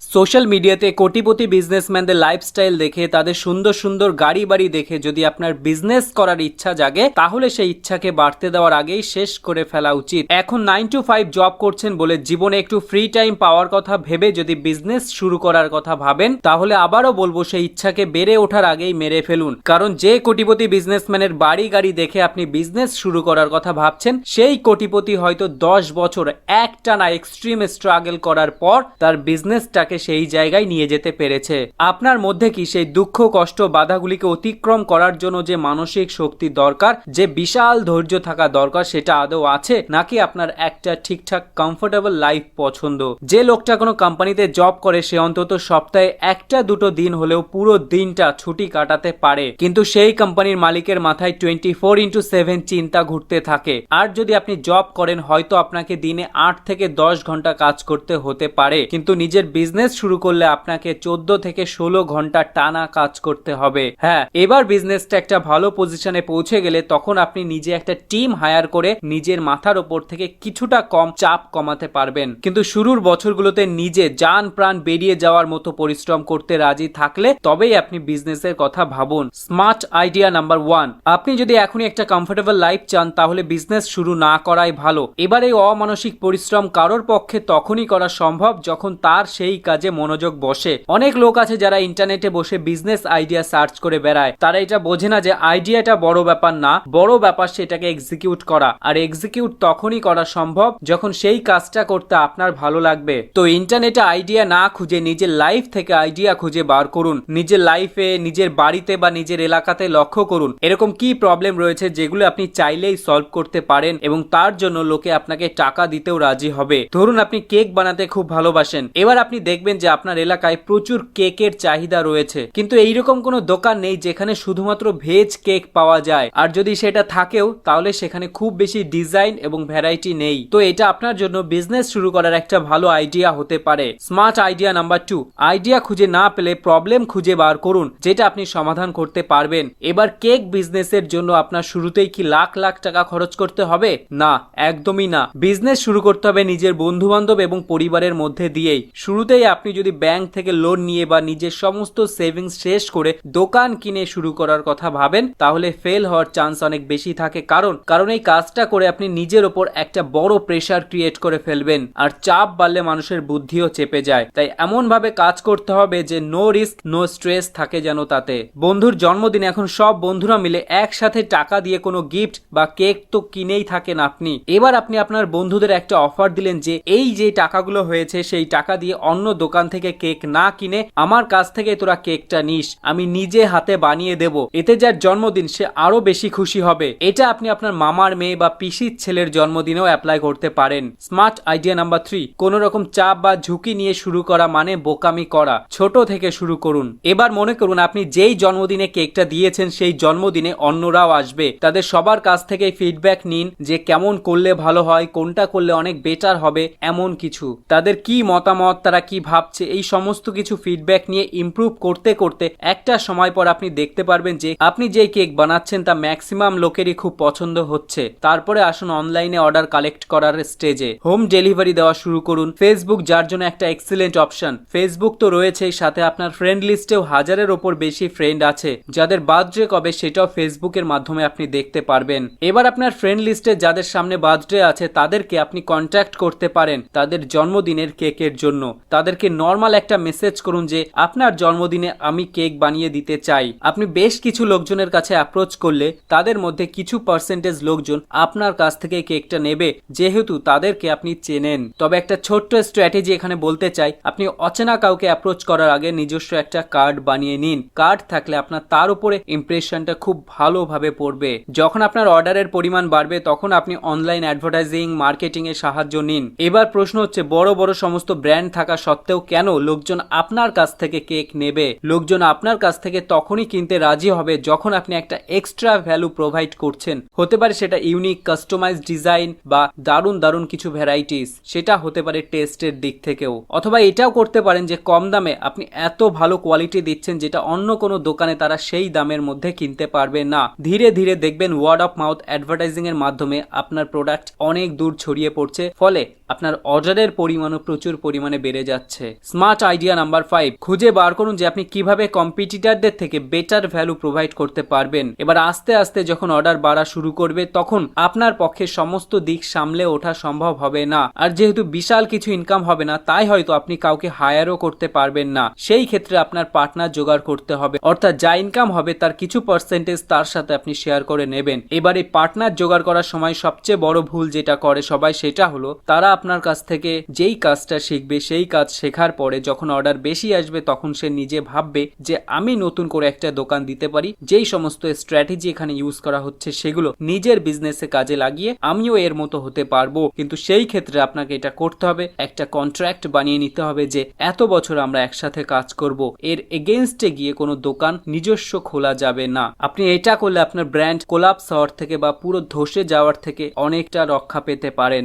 Social মিডিয়াতে কোটিপতি বিজনেসম্যানদের lifestyle দেখে তাদের সুন্দর সুন্দর গাড়ি বাড়ি দেখে যদি আপনার বিজনেস করার ইচ্ছা জাগে তাহলে সেই ইচ্ছাকে বাড়তে দেওয়ার আগেই শেষ করে ফেলা উচিত। এখন 9 to 5 জব করছেন বলে জীবনে একটু ফ্রি টাইম পাওয়ার কথা ভেবে যদি বিজনেস শুরু করার কথা ভাবেন তাহলে আবারও বলবো সেই ইচ্ছাকে বেড়ে ওঠার আগেই মেরে ফেলুন। কারণ যে কোটিপতি বিজনেসম্যানের বাড়ি গাড়ি দেখে আপনি বিজনেস শুরু করার কথা ভাবছেন সেই কোটিপতি হয়তো 10 বছর একটানা এক্সট্রিম স্ট্রাগল করার পর তার বিজনেসটাকে সেই জায়গায় নিয়ে যেতে পেরেছে। আপনার মধ্যে কি সেই দুঃখ কষ্ট বাধাগুলিকে অতিক্রম করার জন্য যে মানসিক শক্তি দরকার, যে বিশাল ধৈর্য থাকা দরকার, সেটা আদৌ আছে? নাকি আপনার একটা ঠিকঠাক কমফোর্টেবল লাইফ পছন্দ? যে লোকটা কোনো কোম্পানিতে জব করে সে অন্তত সপ্তাহে একটা দুটো দিন হলেও পুরো দিনটা ছুটি কাটাতে পারে, কিন্তু সেই কোম্পানির মালিকের মাথায় 24/7 চিন্তা ঘুরতে থাকে। আর যদি আপনি জব করেন হয়তো আপনাকে দিনে 8 থেকে 10 ঘন্টা কাজ করতে হতে পারে, কিন্তু নিজের বিজনেস শুরু করলে আপনাকে 14 থেকে 16 ঘন্টা টানা কাজ করতে হবে। হ্যাঁ, এবার বিজনেসটা একটা ভালো পজিশনে পৌঁছে গেলে তখন আপনি নিজে একটা টিম হায়ার করে নিজের মাথার উপর থেকে কিছুটা কম চাপ কমাতে পারবেন। কিন্তু শুরুর বছরগুলোতে নিজে জান প্রাণ বেরিয়ে যাওয়ার মতো পরিশ্রম করতে রাজি থাকলে তবেই আপনি বিজনেসের কথা ভাবুন। স্মার্ট আইডিয়া নাম্বার 1, আপনি যদি এখনই একটা কমফোর্টেবল লাইফ চান তাহলে বিজনেস শুরু না করাই ভালো। এবার এই অমানসিক পরিশ্রম কারোর পক্ষে তখনই করা সম্ভব যখন তার সেই কাজে মনোযোগ বসে। অনেক লোক আছে যারা ইন্টারনেটে বসে বিজনেস আইডিয়া সার্চ করে বেড়ায়। তারা এটা বোঝে না যে আইডিয়াটা বড় ব্যাপার না, বড় ব্যাপার সেটাকে এক্সিকিউট করা। আর এক্সিকিউট তখনই করা সম্ভব যখন সেই কাজটা করতে আপনার ভালো লাগবে। তো ইন্টারনেটে আইডিয়া না খুঁজে নিজের লাইফ থেকে আইডিয়া খুঁজে বার করুন। নিজের লাইফে, নিজের বাড়িতে বা নিজের এলাকাতে লক্ষ্য করুন এরকম কি প্রবলেম রয়েছে যেগুলো আপনি চাইলেই সলভ করতে পারেন এবং তার জন্য লোকে আপনাকে টাকা দিতেও রাজি হবে। ধরুন আপনি কেক বানাতে খুব ভালোবাসেন, এবার আপনি দেখবেন যে আপনার এলাকায় প্রচুর কেকের চাহিদা রয়েছে, কিন্তু এইরকম কোনো দোকান নেই যেখানে শুধুমাত্র ভেজ কেক পাওয়া যায়। আর যদি সেটা থাকেও তাহলে সেখানে খুব বেশি ডিজাইন এবং ভ্যারাইটি নেই। তো এটা আপনার জন্য বিজনেস শুরু করার একটা ভালো আইডিয়া হতে পারে। স্মার্ট আইডিয়া নাম্বার 2, আইডিয়া খুঁজে না পেলে প্রবলেম খুঁজে বার করুন যেটা আপনি সমাধান করতে পারবেন। এবার কেক বিজনেসের জন্য আপনার শুরুতেই কি লাখ লাখ টাকা খরচ করতে হবে? না, একদমই না। বিজনেস শুরু করতে হবে নিজের বন্ধু বান্ধব এবং পরিবারের মধ্যে দিয়েই। শুরুতেই আপনি যদি ব্যাংক থেকে লোন নিয়ে বা নিজের সমস্ত সেভিংস শেষ করে দোকান কিনে শুরু করার কথা ভাবেন তাহলে ফেল হওয়ার চান্স অনেক বেশি থাকে। কারণ এই কাজটা করে আপনি নিজের ওপর একটা বড় প্রেসার ক্রিয়েট করে ফেলবেন, আর চাপ বাড়লে মানুষের বুদ্ধিও চেপে যায়। তাই এমন ভাবে কাজ করতে হবে যে নো রিস্ক নো স্ট্রেস থাকে যেন তাতে। বন্ধুর জন্মদিন এখন সব বন্ধুরা মিলে একসাথে টাকা দিয়ে কোনো গিফট বা কেক তো কিনেই থাকেন আপনি। এবার আপনি আপনার বন্ধুদের একটা অফার দিলেন যে এই যে টাকাগুলো হয়েছে সেই টাকা দিয়ে অন্য দোকান থেকে কেক না কিনে আমার কাছ থেকে তোরা কেকটা নিস, আমি নিজে হাতে বানিয়ে দেব। এতে যার জন্মদিন সে আরো বেশি খুশি হবে। এটা আপনি আপনার মামার মেয়ে বা পিসির ছেলের জন্মদিনেও অ্যাপ্লাই করতে পারেন। স্মার্ট আইডিয়া নাম্বার 3, কোন রকম চাপ বা ঝুঁকি নিয়ে শুরু করা মানে বোকামি করা। ছোট থেকে শুরু করুন। এবার মনে করুন আপনি যেই জন্মদিনে কেকটা দিয়েছেন সেই জন্মদিনে অন্যরাও আসবে। তাদের সবার কাছ থেকে ফিডব্যাক নিন যে কেমন করলে ভালো হয়, কোনটা করলে অনেক বেটার হবে, এমন কিছু তাদের কি মতামত, তারা কি ভাবছে, এই সমস্ত কিছু ফিডব্যাক নিয়ে ইমপ্রুভ করতে করতে একটা সময় পর আপনি দেখতে পারবেন যে আপনি যেই কেক বানাচ্ছেন তা ম্যাক্সিমাম লোকেরই খুব পছন্দ হচ্ছে। তারপরে আসুন অনলাইনে অর্ডার কালেক্ট করার স্টেজে। হোম ডেলিভারি দেওয়া শুরু করুন। ফেসবুক যার জন্য একটা এক্সিলেন্ট অপশন। ফেসবুক তো রয়েছেই, সাথে আপনার ফ্রেন্ড লিস্টেও 1000-এর ওপর বেশি ফ্রেন্ড আছে যাদের বার্থডে কবে সেটাও ফেসবুকের মাধ্যমে আপনি দেখতে পারবেন। এবার আপনার ফ্রেন্ড লিস্টে যাদের সামনে বার্থডে আছে তাদেরকে আপনি কন্ট্যাক্ট করতে পারেন তাদের জন্মদিনের কেকের জন্য। তাদেরকে নর্মাল একটা মেসেজ করুন যে আপনার জন্মদিনে আমি কেক বানিয়ে দিতে চাই। আপনি বেশ কিছু লোকজনের কাছে অ্যাপ্রোচ করলে তাদের মধ্যে কিছু পার্সেন্টেজ লোকজন আপনার কাছ থেকে কেকটা নেবে যেহেতু তাদেরকে আপনি চেনেন। তবে একটা ছোট্ট স্ট্র্যাটেজি এখানে বলতে চাই, আপনি অচেনা কাউকে অ্যাপ্রোচ করার আগে নিজস্ব একটা কার্ড বানিয়ে নিন। কার্ড থাকলে আপনার তার উপরে ইমপ্রেশনটা খুব ভালোভাবে পড়বে। যখন আপনার অর্ডারের পরিমাণ বাড়বে তখন আপনি অনলাইন অ্যাডভার্টাইজিং মার্কেটিং এর সাহায্য নিন। এবার প্রশ্ন হচ্ছে বড় বড় সমস্ত ব্র্যান্ড থাকা সত্ত্বেও কেন লোকজন আপনার কাছ থেকে কেক নেবে? লোকজন আপনার কাছ থেকে তখনই কিনতে রাজি হবে যখন আপনি একটা এক্সট্রা ভ্যালু প্রোভাইড করছেন। হতে পারে সেটা ইউনিক কাস্টমাইজ ডিজাইন বা দারুণ দারুণ কিছু ভ্যারাইটিস, সেটা হতে পারে টেস্টের দিক থেকেও। অথবা এটাও করতে পারেন যে কম দামে আপনি এত ভালো কোয়ালিটি দিচ্ছেন যেটা অন্য কোনো দোকানে তারা সেই দামের মধ্যে কিনতে পারবে না। ধীরে ধীরে দেখবেন ওয়ার্ড অফ মাউথ অ্যাডভার্টাইজিং এর মাধ্যমে আপনার প্রোডাক্ট অনেক দূর ছড়িয়ে পড়ছে, ফলে আপনার অর্ডারের পরিমাণও প্রচুর পরিমাণে বেড়ে যাচ্ছে। স্মার্ট আইডিয়া নাম্বার 5, খুঁজে বার করুন যে আপনি কিভাবে কম্পিটিটরদের থেকে বেটার ভ্যালু প্রোভাইড করতে পারবেন। এবার আস্তে আস্তে যখন অর্ডার বাড়া শুরু করবে তখন আপনার পক্ষে সমস্ত দিক সামলে ওঠা সম্ভব হবে না। আর যেহেতু বিশাল কিছু ইনকাম হবে না, তাই হয়তো আপনি কাউকে হায়ারও করতে পারবেন না। সেই ক্ষেত্রে আপনার পার্টনার জোগাড় করতে হবে, অর্থাৎ যা ইনকাম হবে তার কিছু পার্সেন্টেজ তার সাথে আপনি শেয়ার করে নেবেন। এবার এই পার্টনার জোগাড় করার সময় সবচেয়ে বড় ভুল যেটা করে সবাই, সেটা হলো তারা আপনার কাছ থেকে যেই কাজটা শিখবে সেই কাজ শেখার পরে যখন অর্ডার বেশি আসবে তখন সে নিজে ভাববে যে আমি নতুন করে একটা দোকান দিতে পারি, যেই সমস্ত স্ট্র্যাটেজি এখানে ইউজ করা হচ্ছে সেগুলো নিজের বিজনেসে কাজে লাগিয়ে আমিও এর মতো হতে পারবো। কিন্তু সেই ক্ষেত্রে আপনাকে এটা করতে হবে, একটা কন্ট্রাক্ট বানিয়ে নিতে হবে যে এত বছর আমরা একসাথে কাজ করব, এর এগেইনস্টে গিয়ে কোনো দোকান নিজস্ব খোলা যাবে না। আপনি এটা করলে আপনার ব্র্যান্ড কোলাপস হওয়ার থেকে বা পুরো ধসে যাওয়ার থেকে অনেকটা রক্ষা পেতে পারেন।